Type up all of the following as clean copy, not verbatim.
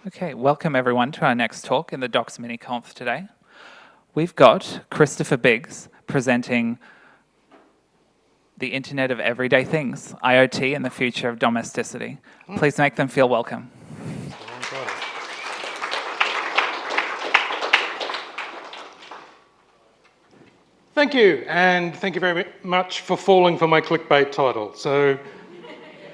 Okay, welcome everyone to our next talk in the Docs mini-conf today. We've got Christopher Biggs presenting the Internet of Everyday Things, IoT and the Future of Domesticity. Please make them feel welcome. Thank you, and thank you very much for falling for my clickbait title. So,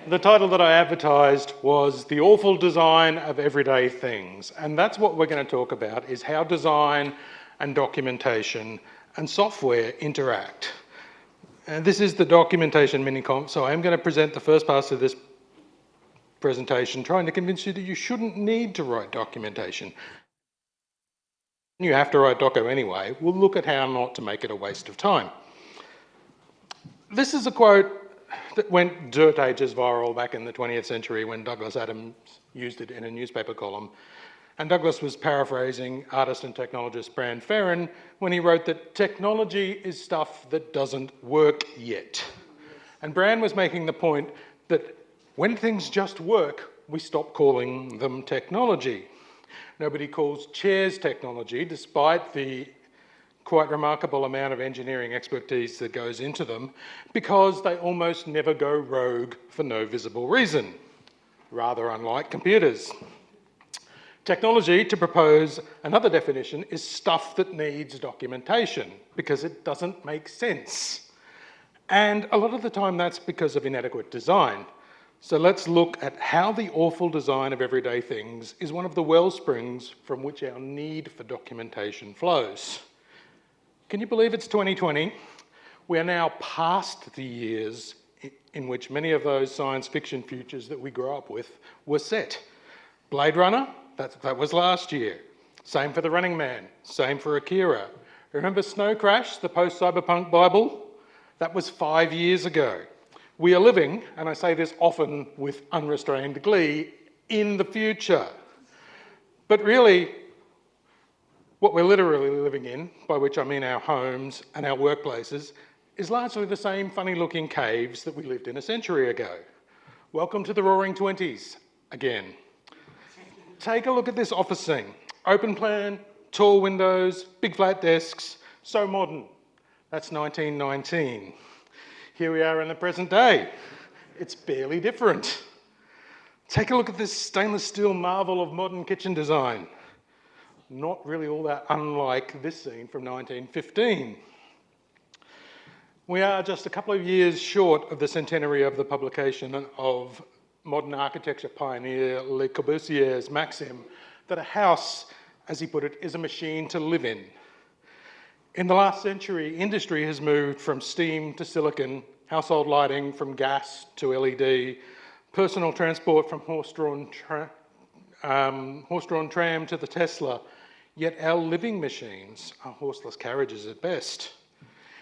the title that I advertised was The Awful Design of Everyday Things, and that's what we're going to talk about, is how design and documentation and software interact. And this is the documentation mini-conf, so I'm going to present the first part of this presentation trying to convince you that you shouldn't need to write documentation. You have to write doco anyway. We'll look at how not to make it a waste of time. This is a quote that went dirt ages viral back in the 20th century when Douglas Adams used it in a newspaper column. And Douglas was paraphrasing artist and technologist Brand Ferren when he wrote that technology is stuff that doesn't work yet. And Brand was making the point that when things just work, we stop calling them technology. Nobody calls chairs technology, despite the quite remarkable amount of engineering expertise that goes into them, because they almost never go rogue for no visible reason, rather unlike computers. Technology, to propose another definition, is stuff that needs documentation, because it doesn't make sense. And a lot of the time that's because of inadequate design. So let's look at how the awful design of everyday things is one of the well springs from which our need for documentation flows. Can you believe it's 2020? We are now past the years in which many of those science fiction futures that we grew up with were set. Blade Runner, that was last year. Same for The Running Man, same for Akira. Remember Snow Crash, the post-cyberpunk Bible? That was 5 years ago. We are living, and I say this often with unrestrained glee, in the future. But really, what we're literally living in, by which I mean our homes and our workplaces, is largely the same funny-looking caves that we lived in a century ago. Welcome to the Roaring Twenties, again. Take a look at this office scene. Open plan, tall windows, big flat desks, so modern. That's 1919. Here we are in the present day. It's barely different. Take a look at this stainless steel marvel of modern kitchen design. Not really all that unlike this scene from 1915. We are just a couple of years short of the centenary of the publication of modern architecture pioneer Le Corbusier's maxim that a house, as he put it, is a machine to live in. In the last century, industry has moved from steam to silicon, household lighting from gas to LED, personal transport from horse-drawn tram to the Tesla, yet our living machines are horseless carriages at best.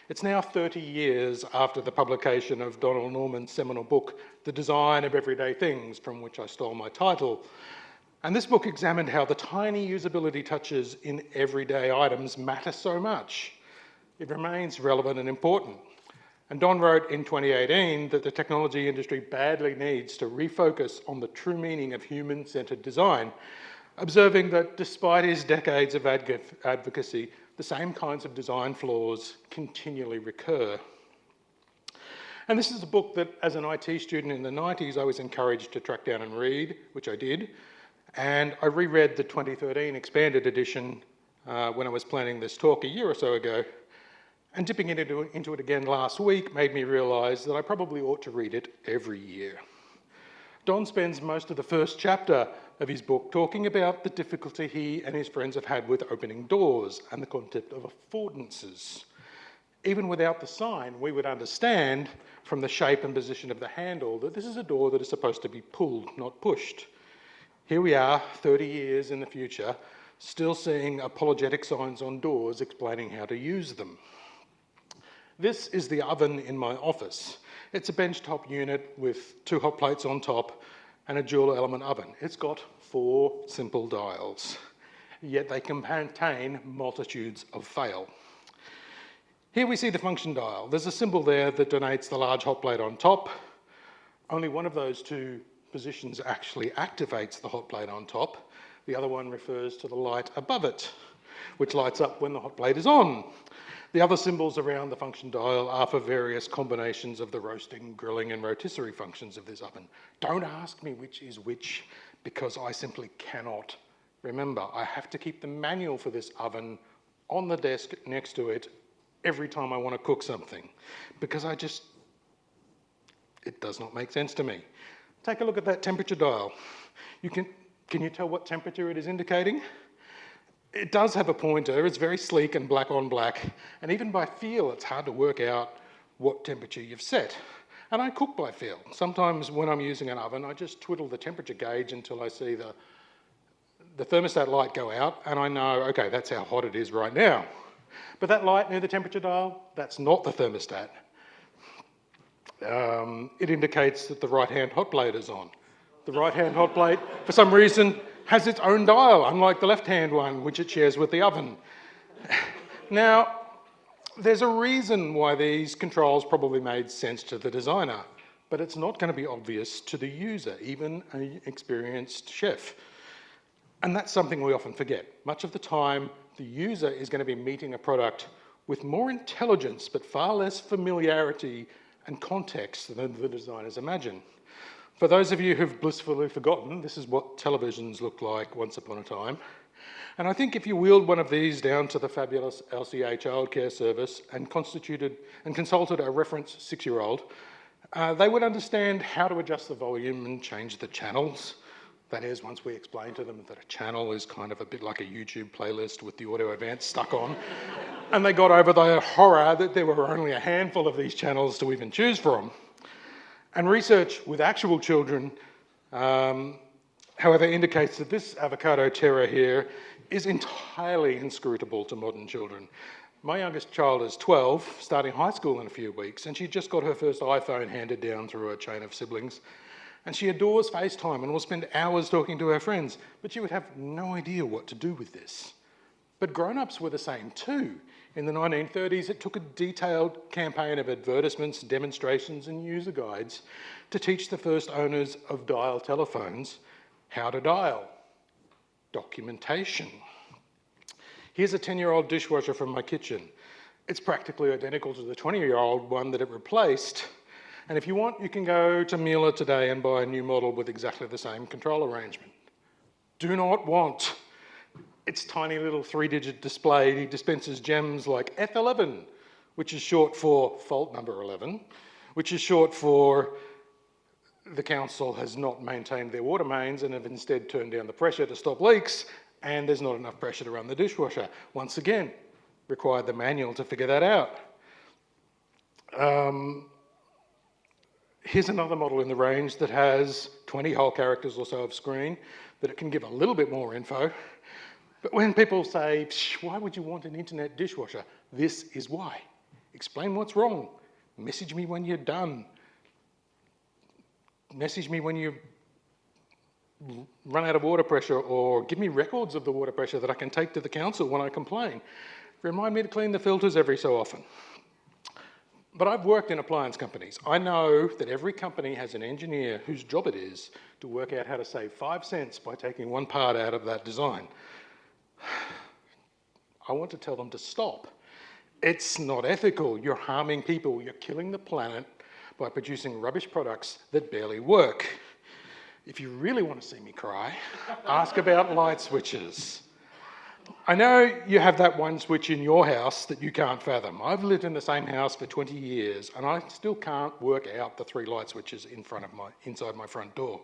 It's now 30 years after the publication of Donald Norman's seminal book, The Design of Everyday Things, from which I stole my title. And this book examined how the tiny usability touches in everyday items matter so much. It remains relevant and important. And Don wrote in 2018 that the technology industry badly needs to refocus on the true meaning of human-centered design, observing that despite his decades of advocacy, the same kinds of design flaws continually recur. And this is a book that, as an IT student in the 90s, I was encouraged to track down and read, which I did. And I reread the 2013 expanded edition when I was planning this talk a year or so ago. And dipping into it again last week made me realise that I probably ought to read it every year. Don spends most of the first chapter of his book talking about the difficulty he and his friends have had with opening doors and the concept of affordances. Even without the sign, we would understand from the shape and position of the handle that this is a door that is supposed to be pulled, not pushed. Here we are, 30 years in the future, still seeing apologetic signs on doors explaining how to use them. This is the oven in my office. It's a benchtop unit with 2 hot plates on top and a dual element oven. It's got 4 simple dials, yet they can contain multitudes of fail. Here we see the function dial. There's a symbol there that denotes the large hot plate on top. Only one of those 2 positions actually activates the hot plate on top. The other one refers to the light above it, which lights up when the hot plate is on. The other symbols around the function dial are for various combinations of the roasting, grilling, and rotisserie functions of this oven. Don't ask me which is which, because I simply cannot remember. I have to keep the manual for this oven on the desk next to it every time I want to cook something, because it does not make sense to me. Take a look at that temperature dial. Can you tell what temperature it is indicating? It does have a pointer. It's very sleek and black on black, and even by feel it's hard to work out what temperature you've set. And I cook by feel. Sometimes when I'm using an oven, I just twiddle the temperature gauge until I see the thermostat light go out, and I know, okay, that's how hot it is right now. But that light near the temperature dial, that's not the thermostat. It indicates that the right-hand hot plate is on. The right-hand hot plate, for some reason, has its own dial, unlike the left-hand one, which it shares with the oven. Now, there's a reason why these controls probably made sense to the designer, but it's not going to be obvious to the user, even an experienced chef. And that's something we often forget. Much of the time, the user is going to be meeting a product with more intelligence, but far less familiarity and context than the designers imagine. For those of you who've blissfully forgotten, this is what televisions looked like once upon a time. And I think if you wheeled one of these down to the fabulous LCA childcare service and consulted a reference 6-year-old, they would understand how to adjust the volume and change the channels. That is, once we explain to them that a channel is kind of a bit like a YouTube playlist with the audio advance stuck on, and they got over the horror that there were only a handful of these channels to even choose from. And research with actual children, however, indicates that this avocado terror here is entirely inscrutable to modern children. My youngest child is 12, starting high school in a few weeks, and she just got her first iPhone handed down through a chain of siblings. And she adores FaceTime and will spend hours talking to her friends, but she would have no idea what to do with this. But grown-ups were the same too. In the 1930s, it took a detailed campaign of advertisements, demonstrations, and user guides to teach the first owners of dial telephones how to dial. Documentation. Here's a 10-year-old dishwasher from my kitchen. It's practically identical to the 20-year-old one that it replaced. And if you want, you can go to Miele today and buy a new model with exactly the same control arrangement. Do not want. Its tiny little 3-digit display dispenses gems like F11, which is short for fault number 11, which is short for the council has not maintained their water mains and have instead turned down the pressure to stop leaks, and there's not enough pressure to run the dishwasher. Once again, required the manual to figure that out. Here's another model in the range that has 20 whole characters or so of screen, but it can give a little bit more info. But when people say, why would you want an internet dishwasher? This is why. Explain what's wrong. Message me when you're done. Message me when you run out of water pressure, or give me records of the water pressure that I can take to the council when I complain. Remind me to clean the filters every so often. But I've worked in appliance companies. I know that every company has an engineer whose job it is to work out how to save 5 cents by taking one part out of that design. I want to tell them to stop. It's not ethical. You're harming people. You're killing the planet by producing rubbish products that barely work. If you really want to see me cry, ask about light switches. I know you have that one switch in your house that you can't fathom. I've lived in the same house for 20 years and I still can't work out the 3 light switches inside my front door.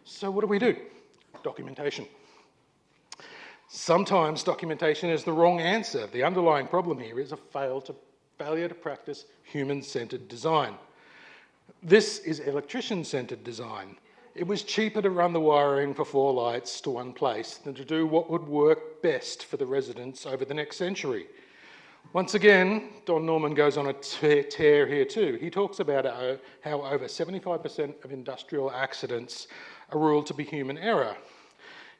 So what do? Documentation. Sometimes documentation is the wrong answer. The underlying problem here is a failure to practice human-centered design. This is electrician-centered design. It was cheaper to run the wiring for 4 lights to one place than to do what would work best for the residents over the next century. Once again, Don Norman goes on a tear here too. He talks about how over 75% of industrial accidents are ruled to be human error.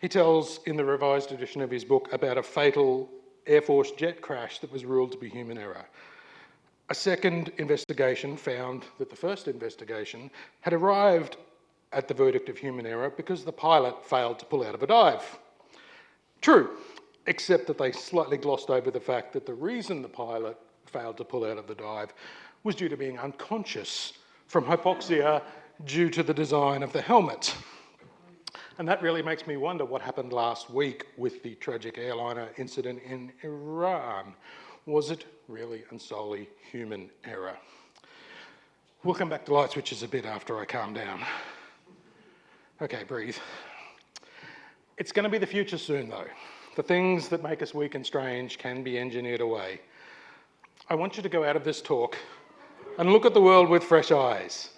He tells in the revised edition of his book about a fatal Air Force jet crash that was ruled to be human error. A second investigation found that the first investigation had arrived at the verdict of human error because the pilot failed to pull out of a dive. True, except that they slightly glossed over the fact that the reason the pilot failed to pull out of the dive was due to being unconscious from hypoxia due to the design of the helmet. And that really makes me wonder what happened last week with the tragic airliner incident in Iran. Was it really and solely human error? We'll come back to light switches a bit after I calm down. Okay, breathe. It's going to be the future soon, though. The things that make us weak and strange can be engineered away. I want you to go out of this talk and look at the world with fresh eyes.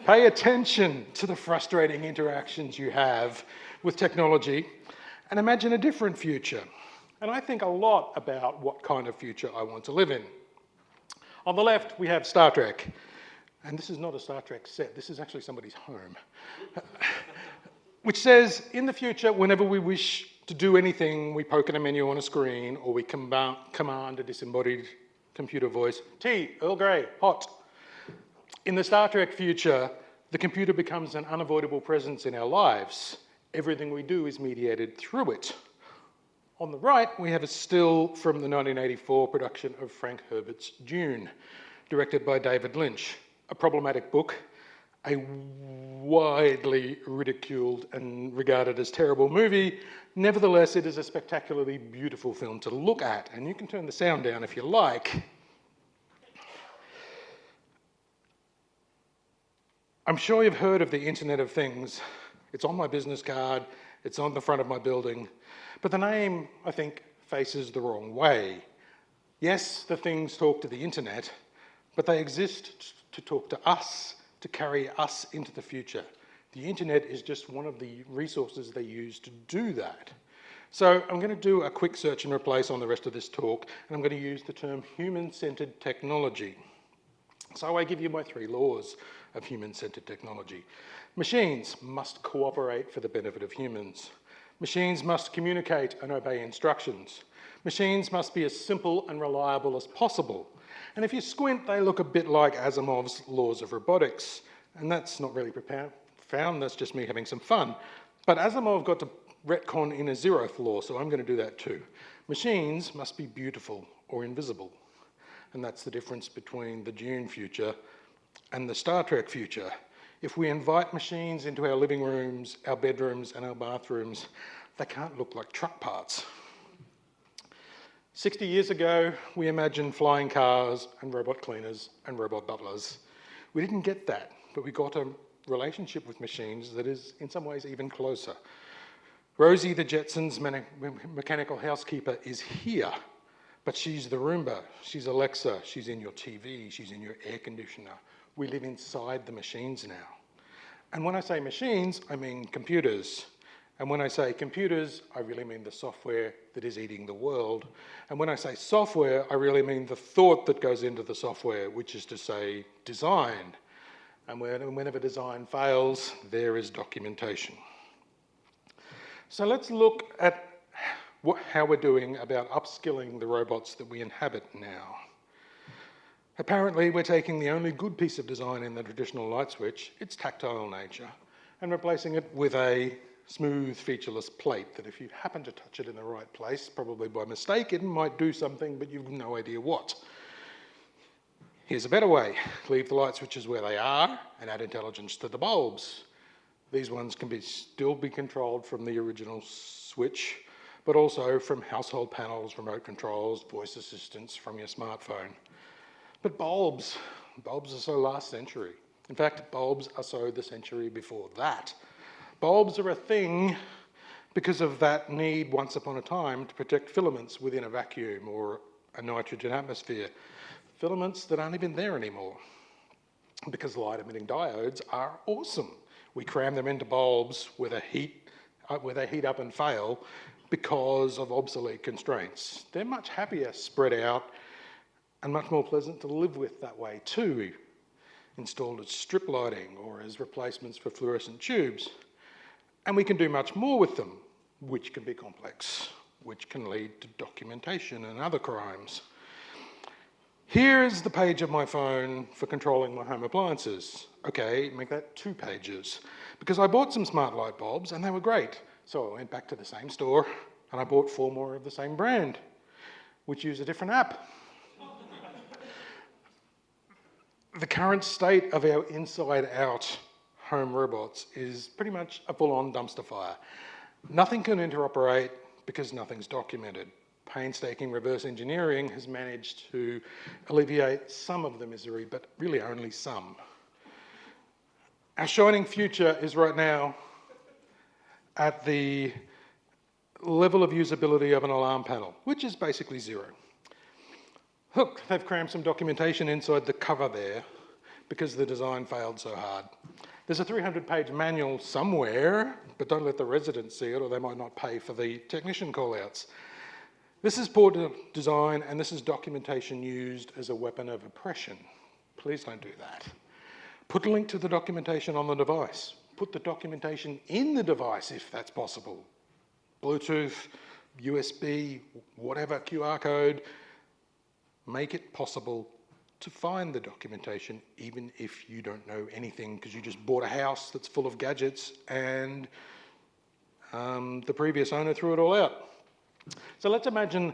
Pay attention to the frustrating interactions you have with technology and imagine a different future. And I think a lot about what kind of future I want to live in. On the left, we have Star Trek. And this is not a Star Trek set, this is actually somebody's home. Which says, in the future, whenever we wish to do anything, we poke at a menu on a screen or we command a disembodied computer voice, tea, Earl Grey, hot. In the Star Trek future, the computer becomes an unavoidable presence in our lives. Everything we do is mediated through it. On the right, we have a still from the 1984 production of Frank Herbert's Dune, directed by David Lynch, a problematic book, a widely ridiculed and regarded as terrible movie. Nevertheless, it is a spectacularly beautiful film to look at, and you can turn the sound down if you like. I'm sure you've heard of the Internet of Things. It's on my business card, it's on the front of my building, but the name, I think, faces the wrong way. Yes, the things talk to the internet, but they exist to talk to us, to carry us into the future. The internet is just one of the resources they use to do that. So I'm going to do a quick search and replace on the rest of this talk, and I'm going to use the term human-centered technology. So I give you my 3 laws of human-centered technology. Machines must cooperate for the benefit of humans. Machines must communicate and obey instructions. Machines must be as simple and reliable as possible. And if you squint, they look a bit like Asimov's laws of robotics. And that's not really profound, that's just me having some fun. But Asimov got to retcon in a 0th law, so I'm going to do that too. Machines must be beautiful or invisible. And that's the difference between the Dune future and the Star Trek future. If we invite machines into our living rooms, our bedrooms, and our bathrooms, they can't look like truck parts. 60 years ago, we imagined flying cars and robot cleaners and robot butlers. We didn't get that, but we got a relationship with machines that is, in some ways, even closer. Rosie the Jetsons' mechanical housekeeper is here, but she's the Roomba, she's Alexa, she's in your TV, she's in your air conditioner. We live inside the machines now. And when I say machines, I mean computers. And when I say computers, I really mean the software that is eating the world. And when I say software, I really mean the thought that goes into the software, which is to say design. And whenever design fails, there is documentation. So let's look at how we're doing about upskilling the robots that we inhabit now. Apparently, we're taking the only good piece of design in the traditional light switch, its tactile nature, and replacing it with a smooth, featureless plate that if you happen to touch it in the right place, probably by mistake, it might do something, but you've no idea what. Here's a better way. Leave the light switches where they are and add intelligence to the bulbs. These ones can still be controlled from the original switch, but also from household panels, remote controls, voice assistants from your smartphone. But bulbs are so last century. In fact, bulbs are so the century before that. Bulbs are a thing because of that need once upon a time to protect filaments within a vacuum or a nitrogen atmosphere. Filaments that aren't even there anymore. Because light-emitting diodes are awesome. We cram them into bulbs where they heat up and fail because of obsolete constraints. They're much happier spread out and much more pleasant to live with that way too, installed as strip lighting or as replacements for fluorescent tubes. And we can do much more with them, which can be complex, which can lead to documentation and other crimes. Here's the page of my phone for controlling my home appliances. Okay, make that 2 pages. Because I bought some smart light bulbs and they were great. So I went back to the same store, And I bought 4 more of the same brand, which use a different app. The current state of our inside-out home robots is pretty much a full-on dumpster fire. Nothing can interoperate because nothing's documented. Painstaking reverse engineering has managed to alleviate some of the misery, but really only some. Our shining future is right now at the level of usability of an alarm panel, which is basically 0. Look, they've crammed some documentation inside the cover there because the design failed so hard. There's a 300-page manual somewhere, but don't let the residents see it or they might not pay for the technician call-outs. This is poor design, and this is documentation used as a weapon of oppression. Please don't do that. Put a link to the documentation on the device. Put the documentation in the device if that's possible. Bluetooth, USB, whatever, QR code. Make it possible to find the documentation even if you don't know anything because you just bought a house that's full of gadgets and the previous owner threw it all out. So let's imagine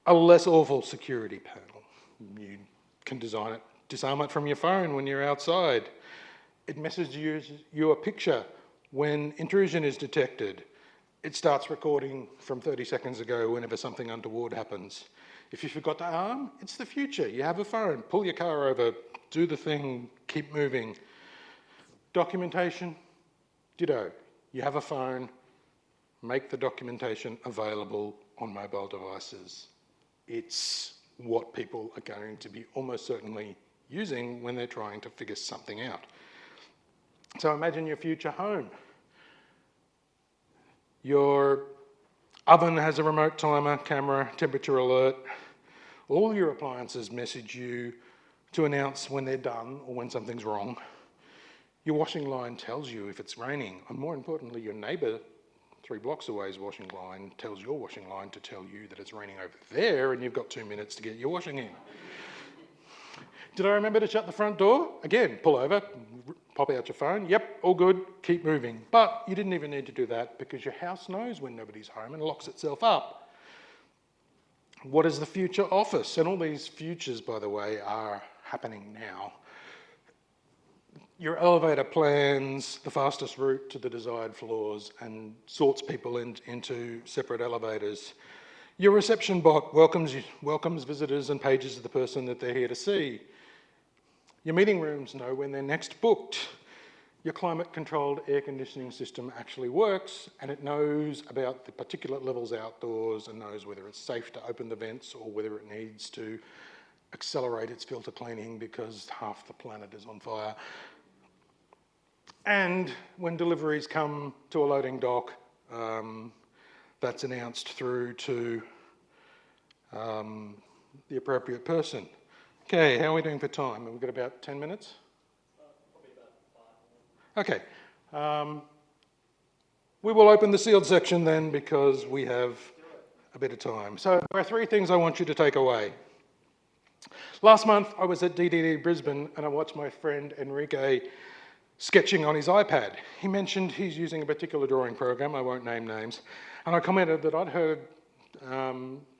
a less awful security panel. You can design it, disarm it from your phone when you're outside. It messages you a picture when intrusion is detected. It starts recording from 30 seconds ago whenever something untoward happens. If you forgot to arm, it's the future. You have a phone, pull your car over, do the thing, keep moving. Documentation, ditto. You have a phone, make the documentation available on mobile devices. It's what people are going to be almost certainly using when they're trying to figure something out. So imagine your future home. Your oven has a remote timer, camera, temperature alert. All your appliances message you to announce when they're done or when something's wrong. Your washing line tells you if it's raining. And more importantly, your neighbour 3 blocks away's washing line tells your washing line to tell you that it's raining over there and you've got 2 minutes to get your washing in. Did I remember to shut the front door? Again, pull over, pop out your phone. Yep, all good, keep moving. But you didn't even need to do that because your house knows when nobody's home and locks itself up. What is the future office? And all these futures, by the way, are happening now. Your elevator plans the fastest route to the desired floors and sorts people into separate elevators. Your reception bot welcomes visitors and pages the person that they're here to see. Your meeting rooms know when they're next booked. Your climate-controlled air conditioning system actually works and it knows about the particulate levels outdoors and knows whether it's safe to open the vents or whether it needs to accelerate its filter cleaning because half the planet is on fire. And when deliveries come to a loading dock, that's announced through to the appropriate person. Okay, how are we doing for time? We've got about 10 minutes? Probably about 5. Okay. We will open the sealed section then because we have a bit of time. So there are 3 things I want you to take away. Last month I was at DDD Brisbane and I watched my friend Enrique sketching on his iPad. He mentioned he's using a particular drawing program, I won't name names, and I commented that I'd heard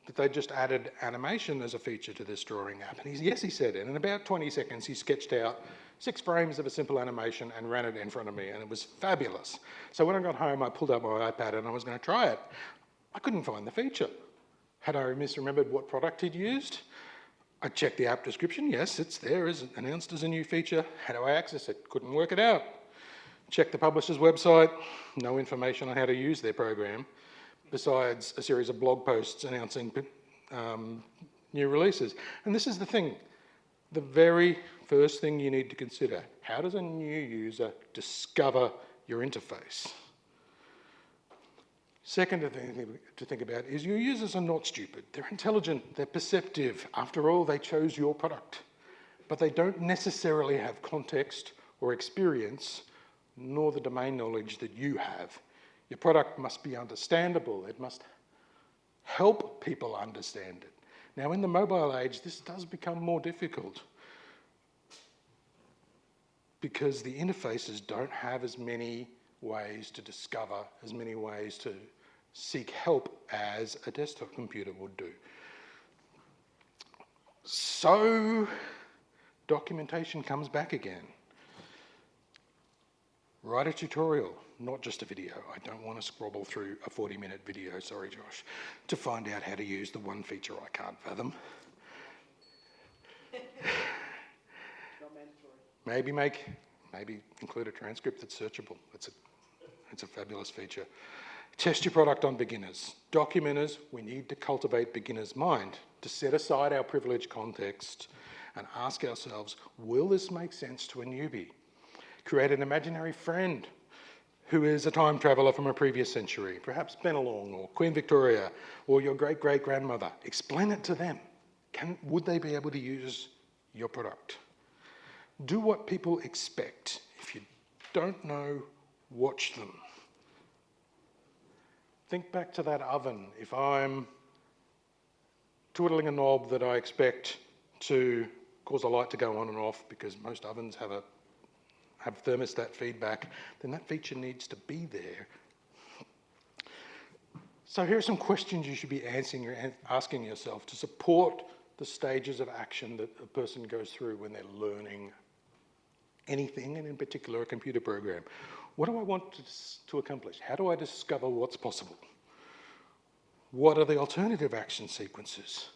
that they just added animation as a feature to this drawing app. And yes, he said it. In about 20 seconds, he sketched out 6 frames of a simple animation and ran it in front of me, and it was fabulous. So when I got home, I pulled out my iPad and I was going to try it. I couldn't find the feature. Had I misremembered what product he'd used? I checked the app description. Yes, it's there, as announced as a new feature. How do I access it? Couldn't work it out. Checked the publisher's website. No information on how to use their program, besides a series of blog posts announcing new releases. And this is the thing. The very first thing you need to consider, how does a new user discover your interface? Second thing to think about is your users are not stupid. They're intelligent, they're perceptive. After all, they chose your product. But they don't necessarily have context or experience, nor the domain knowledge that you have. Your product must be understandable. It must help people understand it. Now, in the mobile age, this does become more difficult because the interfaces don't have as many ways to discover, as many ways to seek help as a desktop computer would do. So documentation comes back again. Write a tutorial, not just a video. I don't want to scrobble through a 40-minute video, sorry Josh, to find out how to use the one feature I can't fathom. Maybe include a transcript that's searchable. It's a fabulous feature. Test your product on beginners. Documenters, we need to cultivate beginner's mind, to set aside our privileged context and ask ourselves, will this make sense to a newbie? Create an imaginary friend who is a time traveller from a previous century, perhaps Bennelong or Queen Victoria or your great-great-grandmother. Explain it to them. Would they be able to use your product? Do what people expect. If you don't know, watch them. Think back to that oven. If I'm twiddling a knob that I expect to cause a light to go on and off, because most ovens have thermostat feedback, then that feature needs to be there. So here are some questions you should be asking yourself to support the stages of action that a person goes through when they're learning anything, and in particular a computer program. What do I want to accomplish? How do I discover what's possible? What are the alternative action sequences?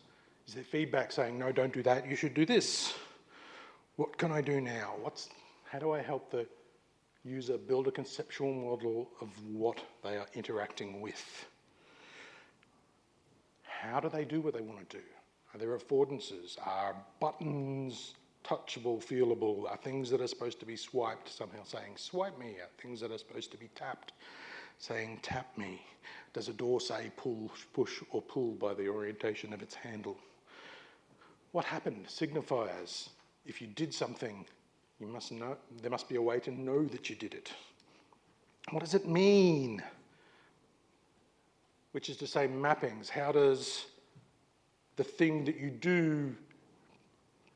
Is there feedback saying, no, don't do that, you should do this? What can I do now? How do I help the user build a conceptual model of what they are interacting with? How do they do what they want to do? Are there affordances? Are buttons touchable, feelable? Are things that are supposed to be swiped somehow saying, swipe me? Are things that are supposed to be tapped saying, tap me? Does a door say pull, push, or pull by the orientation of its handle? What happened? Signifiers. If you did something, you must know, there must be a way to know that you did it. What does it mean? Which is to say, mappings. How does the thing that you do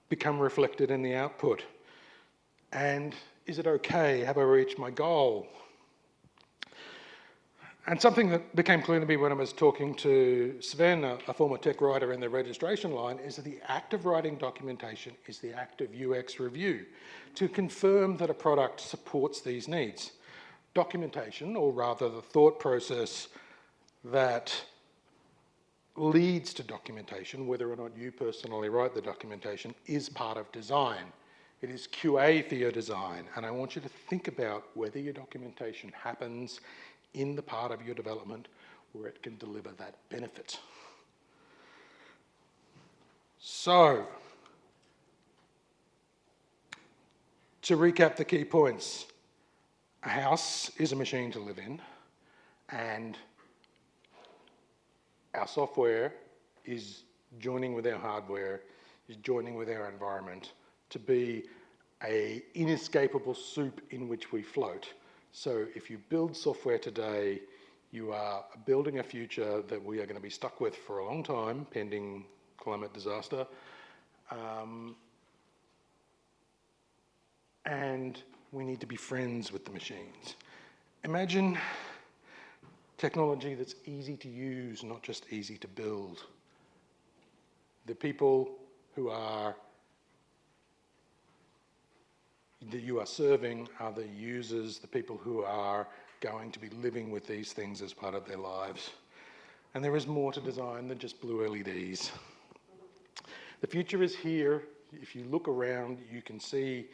become reflected in the output? And is it okay? Have I reached my goal? And something that became clear to me when I was talking to Sven, a former tech writer in the registration line, is that the act of writing documentation is the act of UX review to confirm that a product supports these needs. Documentation, or rather the thought process that leads to documentation, whether or not you personally write the documentation, is part of design. It is QA for your design, and I want you to think about whether your documentation happens in the part of your development where it can deliver that benefit. So, to recap the key points, a house is a machine to live in, and our software is joining with our hardware, is joining with our environment to be an inescapable soup in which we float. So if you build software today, you are building a future that we are going to be stuck with for a long time, pending climate disaster. And we need to be friends with the machines. Imagine technology that's easy to use, not just easy to build. The people that you are serving are the users, the people who are going to be living with these things as part of their lives. And there is more to design than just blue LEDs. The future is here. If you look around, you can see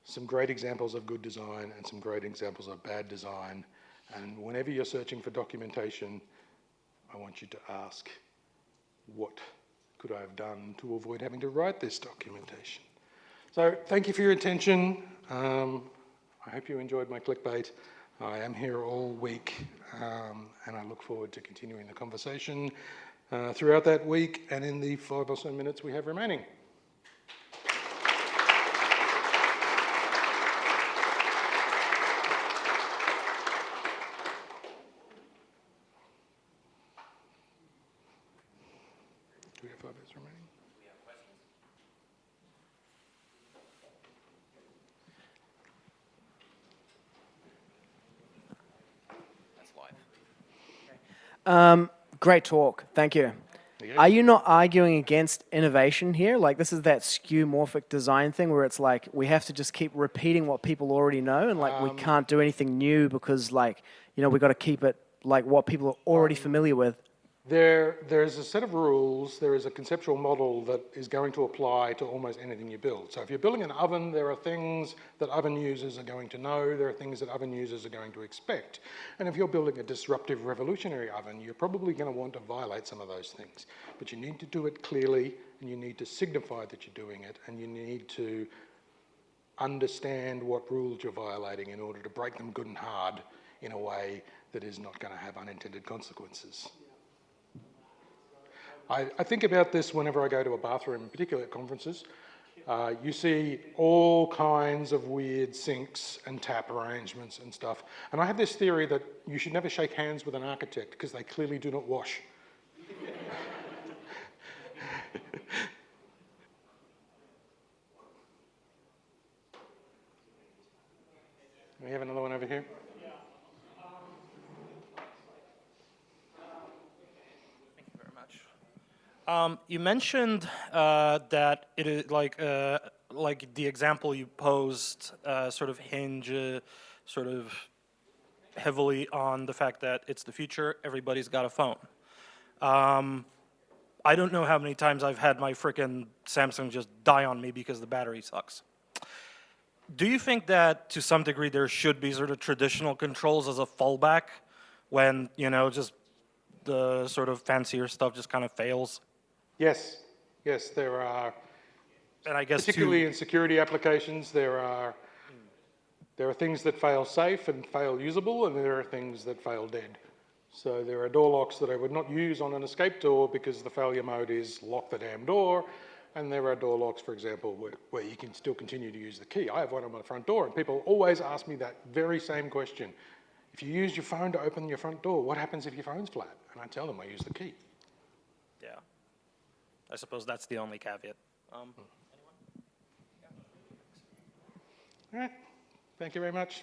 some great examples of good design and some great examples of bad design. And whenever you're searching for documentation, I want you to ask, what could I have done to avoid having to write this documentation? So thank you for your attention. I hope you enjoyed my clickbait. I am here all week, and I look forward to continuing the conversation throughout that week and in the 5 or so minutes we have remaining. Do we have 5 minutes remaining? We have questions. That's live. Great talk. Thank you. Yeah. Are you not arguing against innovation here? Like, this is that skeuomorphic design thing where it's like we have to just keep repeating what people already know, and like we can't do anything new because, like, you know, we got to keep it like what people are already familiar with. There's a set of rules, there is a conceptual model that is going to apply to almost anything you build. So if you're building an oven, there are things that oven users are going to know, there are things that oven users are going to expect. And if you're building a disruptive revolutionary oven, you're probably going to want to violate some of those things. But you need to do it clearly, and you need to signify that you're doing it, and you need to understand what rules you're violating in order to break them good and hard in a way that is not going to have unintended consequences. I think about this whenever I go to a bathroom, particularly at conferences. You see all kinds of weird sinks and tap arrangements and stuff. And I have this theory that you should never shake hands with an architect because they clearly do not wash. We have another one over here. You mentioned that it is like the example you posed sort of hinge sort of heavily on the fact that it's the future, everybody's got a phone. I don't know how many times I've had my frickin' Samsung just die on me because the battery sucks. Do you think that to some degree there should be sort of traditional controls as a fallback when, you know, just the sort of fancier stuff just kind of fails? Yes, yes, there are. And I guess particularly in security applications, there are things that fail safe and fail usable, and there are things that fail dead. So there are door locks that I would not use on an escape door because the failure mode is lock the damn door, and there are door locks, for example, where you can still continue to use the key. I have one on my front door, and people always ask me that very same question. If you use your phone to open your front door, what happens if your phone's flat? And I tell them I use the key. Yeah. I suppose that's the only caveat. All right. Thank you very much.